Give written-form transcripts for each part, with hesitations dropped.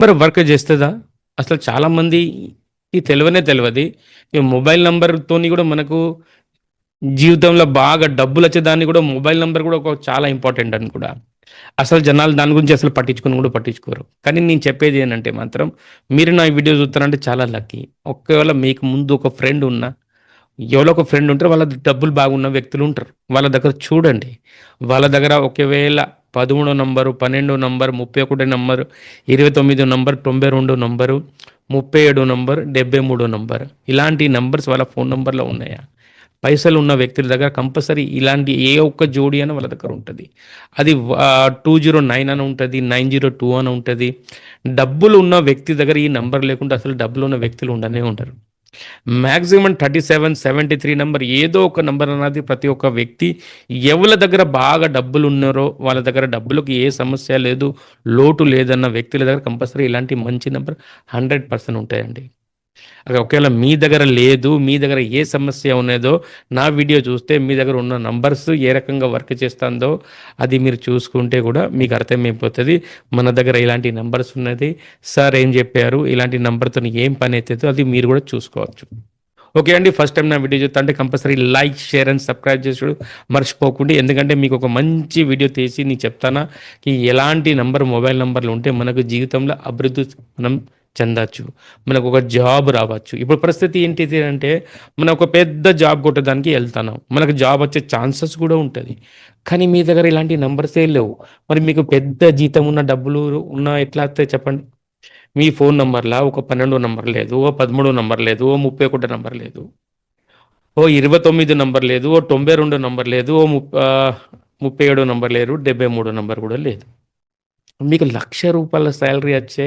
మరి వర్క్ చేస్తదా? అసలు చాలామందికి తెలవది. ఈ మొబైల్ నంబర్‌తోని గూడా మనకు జీవితంలో బాగా డబ్బులొచ్చేదాన్ని గూడా మొబైల్ నంబర్ గూడా ఒక చాలా ఇంపార్టెంట్ అని కూడా. అసలు జనాలు దాని గురించి అసలు పట్టించుకోరు. కానీ నేను చెప్పేది ఏంటంటే మాత్రం, మీరు నా ఈ వీడియో చూస్తున్నారంటే చాలా లక్కీ. ఒకవేళ మీకు ముందు ఒక ఫ్రెండ్ ఉన్నా, ఎవరో ఒక ఫ్రెండ్ ఉంటారు. వాళ్ళ డబ్బులు బాగున్న వ్యక్తులు ఉంటారు. వాళ్ళ దగ్గర చూడండి. వాళ్ళ దగ్గర ఒకవేళ 13 number, 12 number, 31 number, 29 number, 92 number, 37 number, 73 number ఇలాంటి నంబర్స్ వాళ్ళ ఫోన్ నంబర్‌లో ఉన్నాయా? పైసలు ఉన్న వ్యక్తుల దగ్గర కంపల్సరీ ఇలాంటి ఏ ఒక్క జోడీ అయినా వాళ్ళ దగ్గర ఉంటది. అది 209 అని ఉంటది, 902 అని ఉంటది. డబ్బులు ఉన్న వ్యక్తి దగ్గర ఈ నంబర్ లేకుండా అసలు డబ్బులున్న వ్యక్తులు ఉండనే ఉండరు. మాక్సిమం 37, 73 నంబర్ ఏదో ఒక నంబర్ అన్నది ప్రతి ఒక్క వ్యక్తి ఎవరి దగ్గర బాగా డబ్బులు ఉన్నారో వాళ్ళ దగ్గర డబ్బులకు ఏ సమస్య లేదు, లోటు లేదన్న వ్యక్తుల దగ్గర కంపల్సరీ ఇలాంటి మంచి నంబర్ 100% ఉంటాయండి. అది ఒకవేళ మీ దగ్గర లేదు, మీ దగ్గర ఏ సమస్య ఉన్నదో నా వీడియో చూస్తే మీ దగ్గర ఉన్న నంబర్స్ ఏ రకంగా వర్క్ చేస్తుందో అది మీరు చూసుకుంటే కూడా మీకు అర్థమైపోతుంది. మన దగ్గర ఇలాంటి నంబర్స్ ఉన్నది. సార్ ఏం చెప్పారు, ఇలాంటి నంబర్‌తోని ఏం పని అయితదో అది మీరు కూడా చూసుకోవచ్చు. ఓకే అండి. ఫస్ట్ టైం నా వీడియో చూస్తుంటే compulsory like, share and subscribe చేసుడు మర్చిపోకండి. ఎందుకంటే మీకు ఒక మంచి వీడియో తీసి నేను చెప్తానా ఎలాంటి నంబర్ మొబైల్ నంబర్లు ఉంటే మనకు జీవితంలో అభివృద్ధి మనం చెందొచ్చు. మనకు ఒక జాబ్ రావచ్చు. ఇప్పుడు పరిస్థితి ఏంటిది అంటే మనం ఒక పెద్ద జాబ్ కొట్టడానికి వెళ్తున్నాం. మనకు జాబ్ వచ్చే ఛాన్సెస్ కూడా ఉంటది. కానీ మీ దగ్గర ఇలాంటి నంబర్సే లేవు. మరి మీకు పెద్ద జీతం ఉన్న డబ్బులు ఉన్న ఎట్లా వస్తాయి చెప్పండి? మీ ఫోన్ నంబర్‌లా ఒక 12 నంబర్ లేదు, ఓ 13 నంబర్ లేదు, ఓ 31 నంబర్ లేదు, ఓ 29 నంబర్ లేదు, ఓ 92 నంబర్ లేదు, 37 నంబర్ లేరు, 73 నంబర్ కూడా లేదు. మీకు రూ. 1,00,000 సాలరీ వచ్చే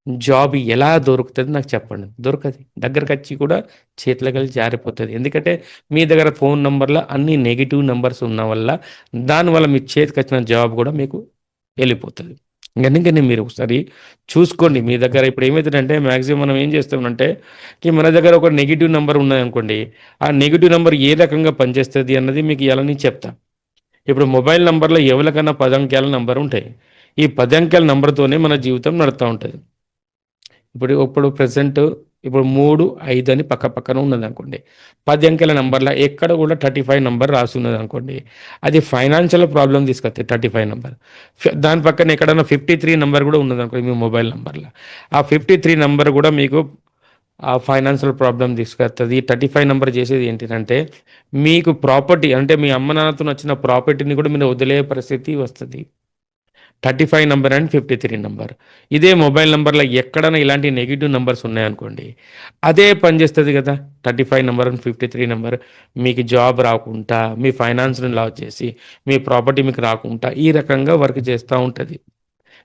జాబ్ ఎలా దొరుకుతది నాకు చెప్పండి? దొరకది. దగ్గరకొచ్చి కూడా చేతులకెళ్ళి జారిపోతది. ఎందుకంటే మీ దగ్గర ఫోన్ నంబర్‌లో అన్ని నెగెటివ్ నంబర్స్ ఉన్న వల్ల దానివల్ల మీ చేతికొచ్చిన జాబ్ కూడా మీకు ఎళ్ళిపోతది. అందుకని మీరు ఒకసారి చూసుకోండి. మీ దగ్గర ఇప్పుడు ఏమైతదంటే మాక్సిమం మనం ఏం చేస్తామంటే మన దగ్గర ఒక నెగెటివ్ నంబర్ ఉన్నదనుకోండి. ఆ నెగెటివ్ నంబర్ ఏ రకంగా పనిచేస్తది అన్నది మీకు ఇయాల నేను చెప్తా. ఇప్పుడు మొబైల్ నంబర్‌లో ఎవరికన్నా 10 అంకెల నంబర్ ఉంటాయి. ఈ 10 అంకెల నంబర్‌తోనే మన జీవితం నడుస్తా ఉంటది. ఇప్పుడు ప్రెజెంట్ ఇప్పుడు 3, 5 అని పక్కన ఉన్నదనుకోండి. 10 అంకెల నంబర్‌ల ఎక్కడ కూడా 35 నంబర్ రాసున్నదనుకోండి. అది ఫైనాన్షియల్ ప్రాబ్లమ్ తీసుకొత్తది 35 నంబర్. దాని పక్కన ఎక్కడన్నా 53 నంబర్ కూడా ఉన్నదనుకోండి మీ మొబైల్ నంబర్‌ల. ఆ 53 నంబర్ కూడా మీకు ఆ ఫైనాన్షియల్ ప్రాబ్లమ్ తీసుకొత్తది. 35 నంబర్ చేసేది ఏంటిదంటే మీకు ప్రాపర్టీ అంటే మీ అమ్మ నాన్నతోనొచ్చిన ప్రాపర్టీని కూడా మీరు వదిలే పరిస్థితి వస్తది. 35 నంబర్ అండ్ 53 నంబర్. ఇదే మొబైల్ నంబర్‌లో ఎక్కడైనా ఇలాంటి నెగెటివ్ నంబర్స్ ఉన్నాయనుకోండి. అదే పనిచేస్తది గదా! 35 నంబర్ అండ్ 53 నంబర్ మీకు జాబ్ రాకుంటా, మీ ఫైనాన్స్‌ని లాస్ చేసి, మీ ప్రాపర్టీ మీకు రాకుంటా ఈ రకంగా వర్క్ చేస్తా ఉంటది.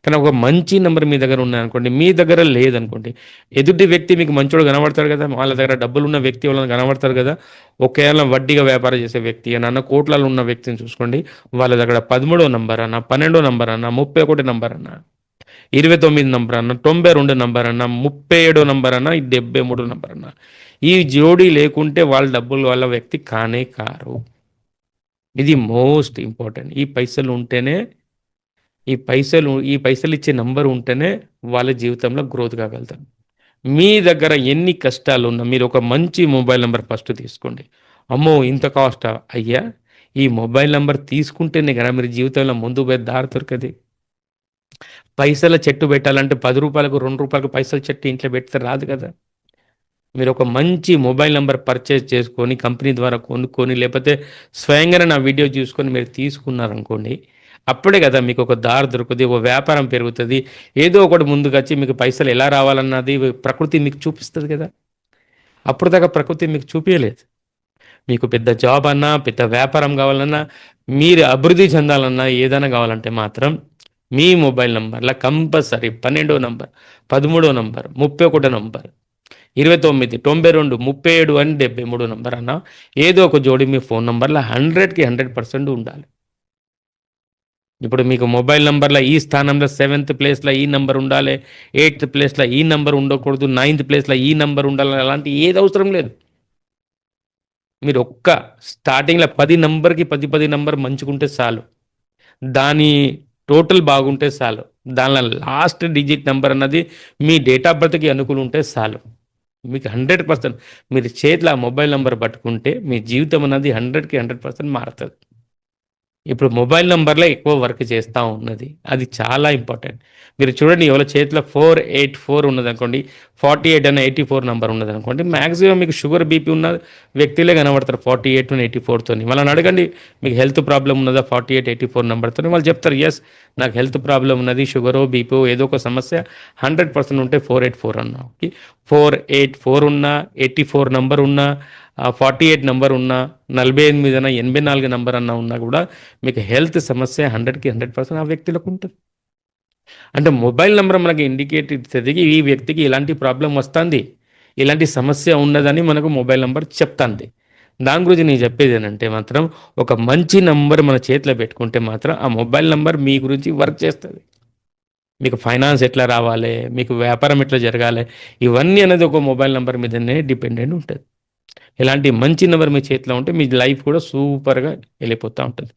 కానీ ఒక మంచి నంబర్ మీ దగ్గర ఉన్నాయనుకోండి, మీ దగ్గర లేదనుకోండి, ఎదుటి వ్యక్తి మీకు మంచోడు కనబడతాడు గదా! వాళ్ళ దగ్గర డబ్బులున్న వ్యక్తి ఎవరైనా కనబడతారు గదా! ఒకేళ వడ్డీగా వ్యాపారం చేసే వ్యక్తి అన్న కోట్లలో ఉన్న వ్యక్తిని చూసుకోండి. వాళ్ళ దగ్గర 13 నంబర్ అన్న, 12 నంబర్ అన్న, 31 నంబర్ అన్న, 29 నంబర్ అన్న, 92 నంబర్ అన్న, 37 నంబర్ అన్న, 73 నంబర్ అన్న. ఈ జోడీ లేకుంటే వాళ్ళ డబ్బులు వాళ్ళ వ్యక్తి కానే కారు. ఇది మోస్ట్ ఇంపార్టెంట్. ఈ పైసలిచ్చే నంబర్ ఉంటేనే వాళ్ళ జీవితంలో గ్రోత్ కాగలుగుతారు. మీ దగ్గర ఎన్ని కష్టాలున్నా మీరు ఒక మంచి మొబైల్ నంబర్ ఫస్ట్ తీసుకోండి. అమ్మో! ఇంత కాస్టా? అయ్యా! ఈ మొబైల్ నంబర్ తీసుకుంటేనే కదా మీరు జీవితంలో ముందుకు పోయే దారి దొరకది. పైసల చెట్టు పెట్టాలంటే రూ. 10కు, రూ. 2కు పైసల చెట్టు ఇంట్లో పెడితే రాదు కదా! మీరు ఒక మంచి మొబైల్ నంబర్ పర్చేజ్ చేసుకొని కంపెనీ ద్వారా కొనుక్కొని లేకపోతే స్వయంగానే నా వీడియో చూసుకొని మీరు తీసుకున్నారనుకోండి. అప్పుడే కదా మీకు ఒక దారి దొరుకుద్ది. ఒక వ్యాపారం పెరుగుతది. ఏదో ఒకటి ముందుకొచ్చి మీకు పైసలు ఎలా రావాలన్నది ప్రకృతి మీకు చూపిస్తది కదా! అప్పటిదాకా ప్రకృతి మీకు చూపియలేదు. మీకు పెద్ద జాబ్ అన్నా, పెద్ద వ్యాపారం కావాలన్నా, మీరు అభివృద్ధి చెందాలన్నా, ఏదైనా కావాలంటే మాత్రం మీ మొబైల్ నంబర్‌ల కంపల్సరీ 12 నంబర్, 13 నంబర్, 31 నంబర్, 29, 92, 37 అని 73 నంబర్ అన్న ఏదో ఒక జోడి మీ ఫోన్ నంబర్‌ల 100కి 100% ఉండాలి. ఇప్పుడు మీకు మొబైల్ నంబర్‌ల ఈ స్థానంలో 7థ్ ప్లేస్‌లో ఈ నంబర్ ఉండాలి. 8థ్ ప్లేస్‌లో ఈ నంబర్ ఉండకూడదు. 9థ్ ప్లేస్‌లో ఈ నంబర్ ఉండాలి. అలాంటి ఏది అవసరం లేదు. మీరు స్టార్టింగ్‌లో 10 నంబర్‌కి 10 నంబర్ మంచిగుంటే చాలు. దాని టోటల్ బాగుంటే చాలు. దానిలో లాస్ట్ డిజిట్ నెంబర్ అన్నది మీ డేట్ ఆఫ్ బర్త్కి అనుకూలం ఉంటే చాలు. మీకు 100% మీరు చేతిలో ఆ మొబైల్ నెంబర్ పట్టుకుంటే మీ జీవితం అన్నది 100కి 100% మారుతుంది. ఇప్పుడు మొబైల్ నంబర్లో ఎక్కువ వర్క్ చేస్తూ ఉన్నది. అది చాలా ఇంపార్టెంట్. మీరు చూడండి, ఎవరి చేతిలో 484 ఉన్నదనుకోండి, 48 అనే 84 నెంబర్ ఉన్నదనుకోండి, మ్యాక్సిమం మీకు షుగర్ బీపీ ఉన్న వ్యక్తులే కనబడతారు 48 84తోని. వాళ్ళని అడగండి, మీకు హెల్త్ ప్రాబ్లం ఉన్నదా 48 84 నెంబర్తో, వాళ్ళు చెప్తారు ఎస్ నాకు హెల్త్ ప్రాబ్లం ఉన్నది, షుగరో బీపీ ఏదో ఒక సమస్య 100% ఉంటే 484 అన్నా. 484 ఉన్నా, 84 నెంబర్ ఉన్నా, 48 నెంబర్ ఉన్నా, 48 అన్నా, 84 నెంబర్ అన్నా ఉన్నా కూడా మీకు హెల్త్ సమస్య 100కి 100% ఆ వ్యక్తులకు ఉంటుంది. అంటే మొబైల్ నెంబర్ మనకి ఇండికేట్ ఇస్తుంది, ఈ వ్యక్తికి ఇలాంటి ప్రాబ్లం వస్తుంది, ఇలాంటి సమస్య ఉన్నదని మనకు మొబైల్ నెంబర్ చెప్తుంది. దాని గురించి నేను చెప్పేది ఏంటంటే మాత్రం, ఒక మంచి నెంబర్ మన చేతిలో పెట్టుకుంటే మాత్రం ఆ మొబైల్ నెంబర్ మీ గురించి వర్క్ చేస్తుంది. మీకు ఫైనాన్స్ ఎట్లా రావాలి, మీకు వ్యాపారం ఎట్లా జరగాలి, ఇవన్నీ అనేది ఒక మొబైల్ నెంబర్ మీదనే డిపెండెంట్ ఉంటుంది. ఇలాంటి మంచి నెంబర్ మీ చేతిలో ఉంటే మీ లైఫ్ కూడా సూపర్గా వెళ్ళిపోతూ ఉంటుంది.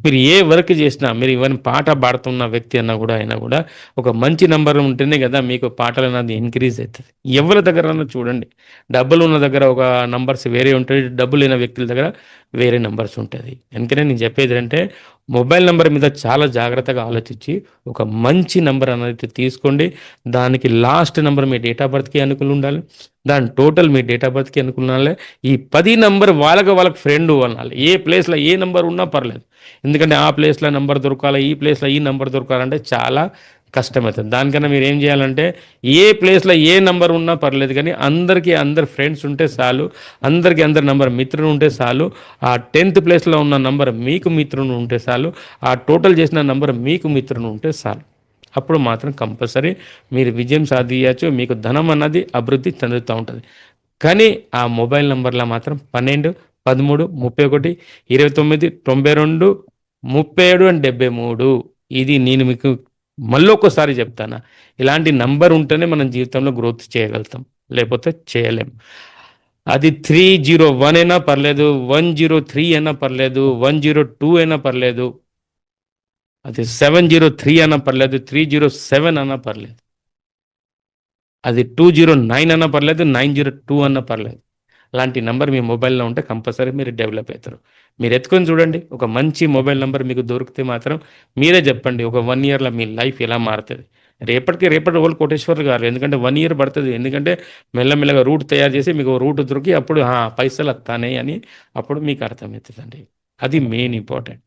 మీరు ఏ వర్క్ చేసినా, మీరు ఈవెన్ పాట పాడుతున్న వ్యక్తి అన్నా కూడా అయినా కూడా ఒక మంచి నెంబర్ ఉంటేనే కదా మీకు పాటలు అనేది ఇంక్రీజ్ అవుతుంది. ఎవరి దగ్గర చూడండి, డబ్బులు ఉన్న దగ్గర ఒక నంబర్స్ వేరే ఉంటుంది, డబ్బులు లేని వ్యక్తుల దగ్గర వేరే నెంబర్స్ ఉంటుంది. ఎందుకంటే నేను చెప్పేది అంటే మొబైల్ నెంబర్ మీద చాలా జాగ్రత్తగా ఆలోచించి ఒక మంచి నెంబర్ అనేది తీసుకోండి. దానికి లాస్ట్ నెంబర్ మీ డేట్ ఆఫ్ బర్త్కి అనుకూలంగా ఉండాలి, దాని టోటల్ మీ డేట్ ఆఫ్ బర్త్కి అనుకూలంగా ఉండాలి. ఈ 10 నెంబర్ వాళ్ళకి ఫ్రెండ్ అనాలి. ఏ ప్లేస్లో ఏ నెంబర్ ఉన్నా పర్లేదు, ఎందుకంటే ఆ ప్లేస్లో నెంబర్ దొరకాలి, ఈ ప్లేస్లో ఈ నెంబర్ దొరకాలంటే చాలా కష్టమవుతుంది. దానికన్నా మీరు ఏం చేయాలంటే ఏ ప్లేస్లో ఏ నెంబర్ ఉన్నా పర్లేదు, కానీ అందరు ఫ్రెండ్స్ ఉంటే చాలు, అందరికీ అందరి నెంబర్ మిత్రులు ఉంటే చాలు. ఆ 10th ప్లేస్లో ఉన్న నెంబర్ మీకు మిత్రులు ఉంటే చాలు, ఆ టోటల్ చేసిన నెంబర్ మీకు మిత్రులు ఉంటే చాలు. అప్పుడు మాత్రం కంపల్సరీ మీరు విజయం సాధించవచ్చు, మీకు ధనం అన్నది అభివృద్ధి చెందుతూ ఉంటుంది. కానీ ఆ మొబైల్ నెంబర్లో మాత్రం 12 13 31 29 92 37 అండ్ 73, ఇది నేను మీకు మళ్ళీ ఒక్కసారి చెప్తాను. ఇలాంటి నంబర్ ఉంటేనే మనం జీవితంలో గ్రోత్ చేయగలుగుతాం, లేకపోతే చేయలేం. అది 301 అయినా పర్లేదు, 103 అయినా పర్లేదు, 102 అయినా పర్లేదు, అది 703 అయినా పర్లేదు, 307 అయినా పర్లేదు, అది 209 అన్నా పర్లేదు, 902 అన్నా పర్లేదు. అలాంటి నెంబర్ మీ మొబైల్లో ఉంటే కంపల్సరీ మీరు డెవలప్ అవుతారు. మీరు ఎత్తుకొని చూడండి, ఒక మంచి మొబైల్ నెంబర్ మీకు దొరికితే మాత్రం మీరే చెప్పండి, ఒక 1 ఇయర్లో మీ లైఫ్ ఎలా మారుతుంది. రేపటి వాళ్ళు కోటేశ్వర్లు గారు, ఎందుకంటే 1 ఇయర్ పడుతుంది. ఎందుకంటే మెల్లమెల్లగా రూట్ తయారు చేసి మీకు రూట్ దొరికి అప్పుడు పైసలు వస్తానే అని అప్పుడు మీకు అర్థమవుతుందండి. అది మెయిన్ ఇంపార్టెంట్.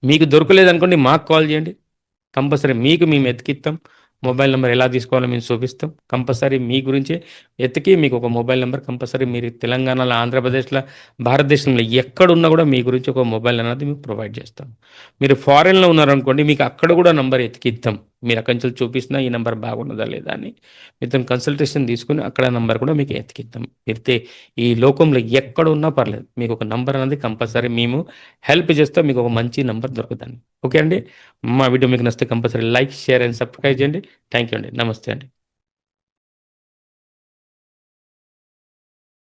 మీకు దొరకలేదు అనుకోండి, మాకు కాల్ చేయండి, కంపల్సరీ మీకు మేము ఎతికిస్తాం. మొబైల్ నెంబర్ ఎలా తీసుకోవాలో మేము చూపిస్తాం. కంపల్సరీ మీ గురించి ఎతికి మీకు ఒక మొబైల్ నెంబర్ కంపల్సరీ మీరు తెలంగాణలో, ఆంధ్రప్రదేశ్లో, భారతదేశంలో ఎక్కడున్నా కూడా మీ గురించి ఒక మొబైల్ అనేది మీకు ప్రొవైడ్ చేస్తాం. మీరు ఫారెన్లో ఉన్నారనుకోండి, మీకు అక్కడ కూడా నెంబర్ ఎతికిద్దాం. మీరు అక్కడి నుంచి చూపిస్తున్నా ఈ నెంబర్ బాగున్నదా లేదా అని మీతో కన్సల్టేషన్ తీసుకుని అక్కడ నెంబర్ కూడా మీకు ఎతికిద్దాం. అయితే ఈ లోకంలో ఎక్కడ ఉన్నా పర్లేదు, మీకు ఒక నెంబర్ అనేది కంపల్సరీ మేము హెల్ప్ చేస్తాం, మీకు ఒక మంచి నెంబర్ దొరుకుతుంది. ఓకే అండి, మా వీడియో మీకు నచ్చితే compulsory like, share and subscribe చేయండి. థ్యాంక్ యూ అండి, నమస్తే అండి.